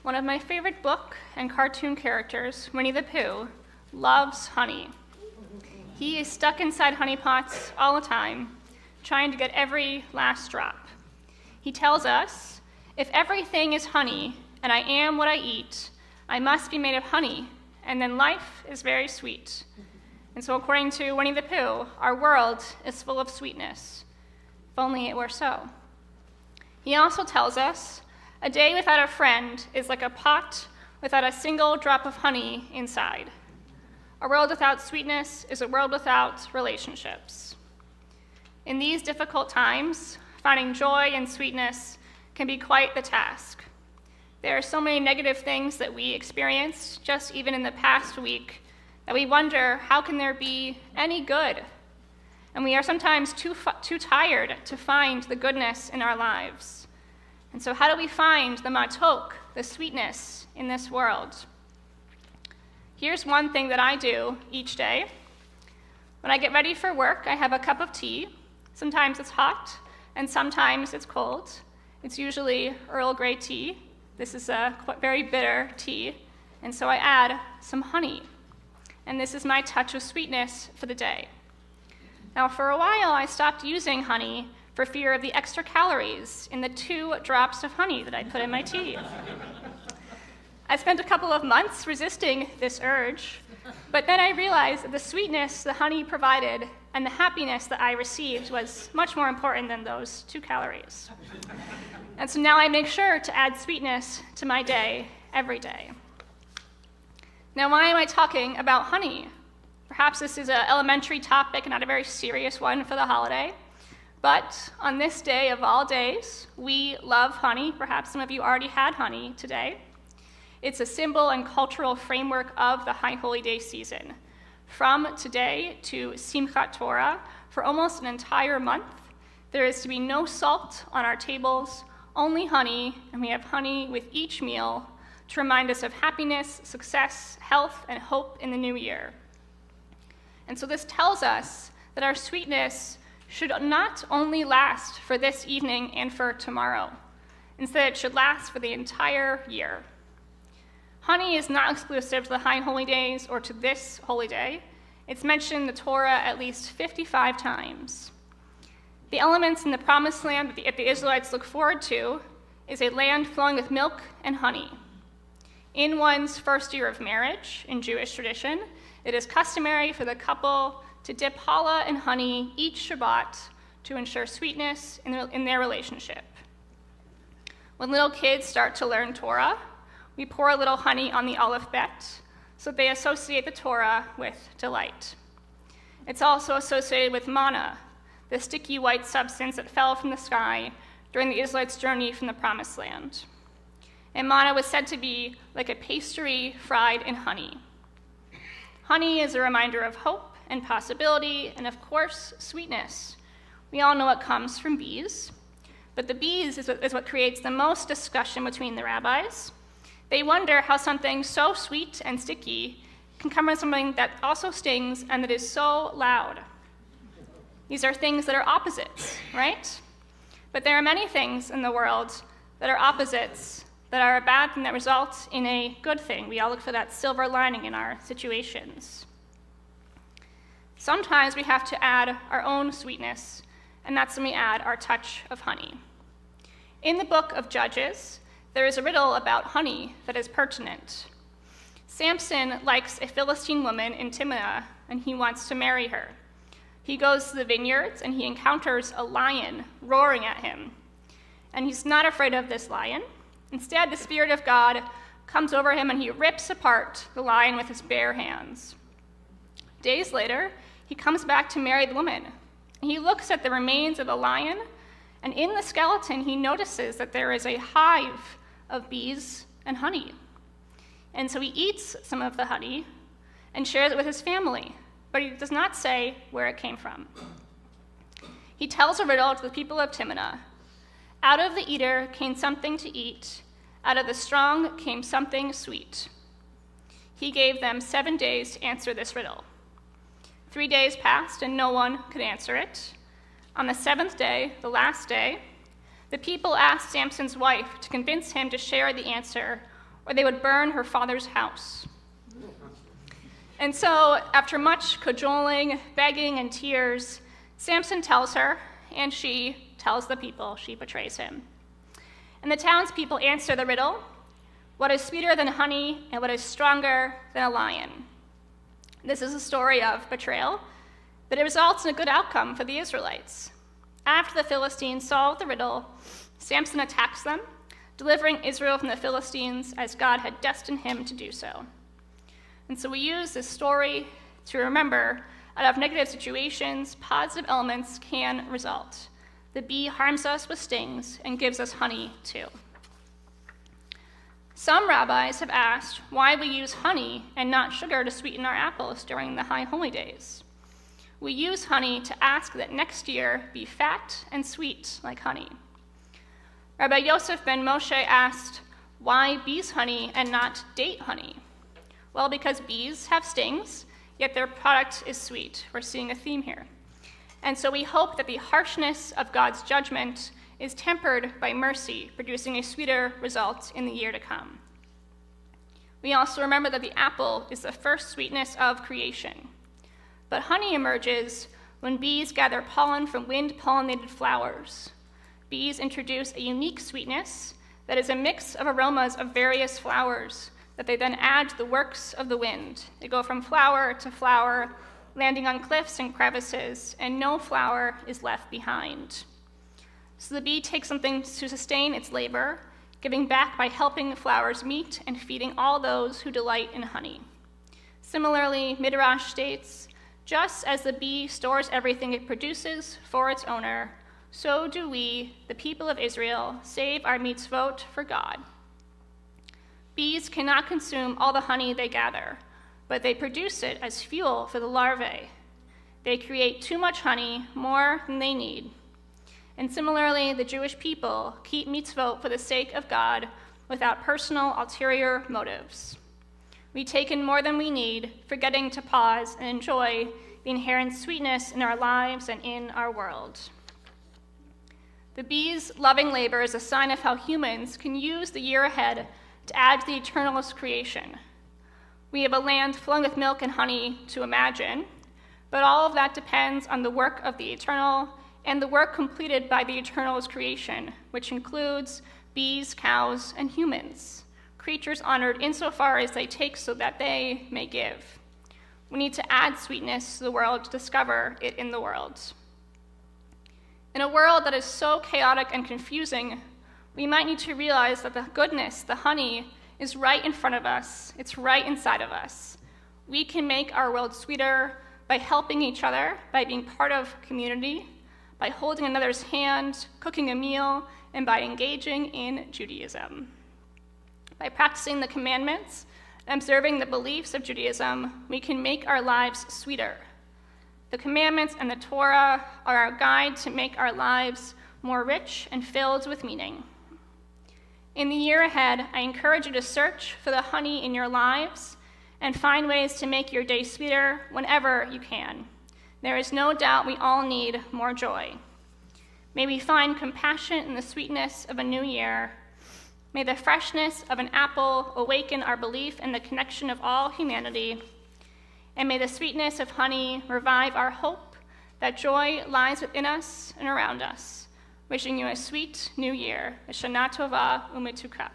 One of my favorite book and cartoon characters, Winnie the Pooh, loves honey. He is stuck inside honey pots all the time, trying to get every last drop. He tells us, if everything is honey, and I am what I eat, I must be made of honey, and then life is very sweet. And so according to Winnie the Pooh, our world is full of sweetness. If only it were so. He also tells us, a day without a friend is like a pot without a single drop of honey inside. A world without sweetness is a world without relationships. In these difficult times, finding joy and sweetness can be quite the task. There are so many negative things that we experienced just even in the past week that we wonder, how can there be any good? And we are sometimes too tired to find the goodness in our lives. And so how do we find the matok, the sweetness in this world? Here's one thing that I do each day. When I get ready for work, I have a cup of tea. Sometimes it's hot, and sometimes it's cold. It's usually Earl Grey tea. This is a very bitter tea, and so I add some honey. And this is my touch of sweetness for the day. Now, for a while, I stopped using honey for fear of the extra calories in the 2 drops of honey that I put in my tea. I spent a couple of months resisting this urge, but then I realized that the sweetness the honey provided and the happiness that I received was much more important than those 2 calories. And so now I make sure to add sweetness to my day every day. Now, why am I talking about honey? Perhaps this is an elementary topic and not a very serious one for the holiday. But on this day of all days, we love honey. Perhaps some of you already had honey today. It's a symbol and cultural framework of the High Holy Day season. From today to Simchat Torah, for almost an entire month, there is to be no salt on our tables, only honey, and we have honey with each meal to remind us of happiness, success, health, and hope in the new year. And so this tells us that our sweetness should not only last for this evening and for tomorrow. Instead, it should last for the entire year. Honey is not exclusive to the High Holy Days or to this holy day. It's mentioned in the Torah at least 55 times. The elements in the promised land that the Israelites look forward to is a land flowing with milk and honey. In one's first year of marriage, in Jewish tradition, it is customary for the couple to dip challah in honey each Shabbat to ensure sweetness in their relationship. When little kids start to learn Torah, we pour a little honey on the aleph bet so they associate the Torah with delight. It's also associated with manna, the sticky white substance that fell from the sky during the Israelites' journey from the Promised Land. And manna was said to be like a pastry fried in honey. Honey is a reminder of hope and possibility, and of course, sweetness. We all know it comes from bees, but the bees is what creates the most discussion between the rabbis. They wonder how something so sweet and sticky can come from something that also stings and that is so loud. These are things that are opposites, right? But there are many things in the world that are opposites, that are a bad thing that results in a good thing. We all look for that silver lining in our situations. Sometimes we have to add our own sweetness, and that's when we add our touch of honey. In the book of Judges, there is a riddle about honey that is pertinent. Samson likes a Philistine woman in Timnah, and he wants to marry her. He goes to the vineyards, and he encounters a lion roaring at him. And he's not afraid of this lion. Instead, the Spirit of God comes over him, and he rips apart the lion with his bare hands. Days later, he comes back to marry the woman. He looks at the remains of the lion, and in the skeleton, he notices that there is a hive of bees and honey. And so he eats some of the honey and shares it with his family, but he does not say where it came from. He tells a riddle to the people of Timnah. Out of the eater came something to eat, out of the strong came something sweet. He gave them 7 days to answer this riddle. 3 days passed, and no one could answer it. On the 7th day, the last day, the people asked Samson's wife to convince him to share the answer or they would burn her father's house. And so, after much cajoling, begging, and tears, Samson tells her, and she tells the people she betrays him. And the townspeople answer the riddle, "What is sweeter than honey, and what is stronger than a lion?" This is a story of betrayal, but it results in a good outcome for the Israelites. After the Philistines solve the riddle, Samson attacks them, delivering Israel from the Philistines as God had destined him to do so. And so we use this story to remember out of negative situations, positive elements can result. The bee harms us with stings and gives us honey too. Some rabbis have asked why we use honey and not sugar to sweeten our apples during the high holy days. We use honey to ask that next year be fat and sweet like honey. Rabbi Yosef ben Moshe asked, why bees' honey and not date honey? Well, because bees have stings, yet their product is sweet. We're seeing a theme here. And so we hope that the harshness of God's judgment is tempered by mercy, producing a sweeter result in the year to come. We also remember that the apple is the first sweetness of creation. But honey emerges when bees gather pollen from wind-pollinated flowers. Bees introduce a unique sweetness that is a mix of aromas of various flowers that they then add to the works of the wind. They go from flower to flower, landing on cliffs and crevices, and no flower is left behind. So the bee takes something to sustain its labor, giving back by helping the flowers meet and feeding all those who delight in honey. Similarly, Midrash states, just as the bee stores everything it produces for its owner, so do we, the people of Israel, save our mitzvot for God. Bees cannot consume all the honey they gather, but they produce it as fuel for the larvae. They create too much honey, more than they need. And similarly, the Jewish people keep mitzvot for the sake of God without personal ulterior motives. We take in more than we need, forgetting to pause and enjoy the inherent sweetness in our lives and in our world. The bees' loving labor is a sign of how humans can use the year ahead to add to the eternalist creation. We have a land flowing with milk and honey to imagine, but all of that depends on the work of the eternal and the work completed by the eternalist creation, which includes bees, cows, and humans, creatures honored insofar as they take so that they may give. We need to add sweetness to the world to discover it in the world. In a world that is so chaotic and confusing, we might need to realize that the goodness, the honey, is right in front of us. It's right inside of us. We can make our world sweeter by helping each other, by being part of community, by holding another's hand, cooking a meal, and by engaging in Judaism. By practicing the commandments and observing the beliefs of Judaism, we can make our lives sweeter. The commandments and the Torah are our guide to make our lives more rich and filled with meaning. In the year ahead, I encourage you to search for the honey in your lives and find ways to make your day sweeter whenever you can. There is no doubt we all need more joy. May we find compassion in the sweetness of a new year. May the freshness of an apple awaken our belief in the connection of all humanity. And may the sweetness of honey revive our hope that joy lies within us and around us. Wishing you a sweet new year. HaShanah Tova u'Metuka.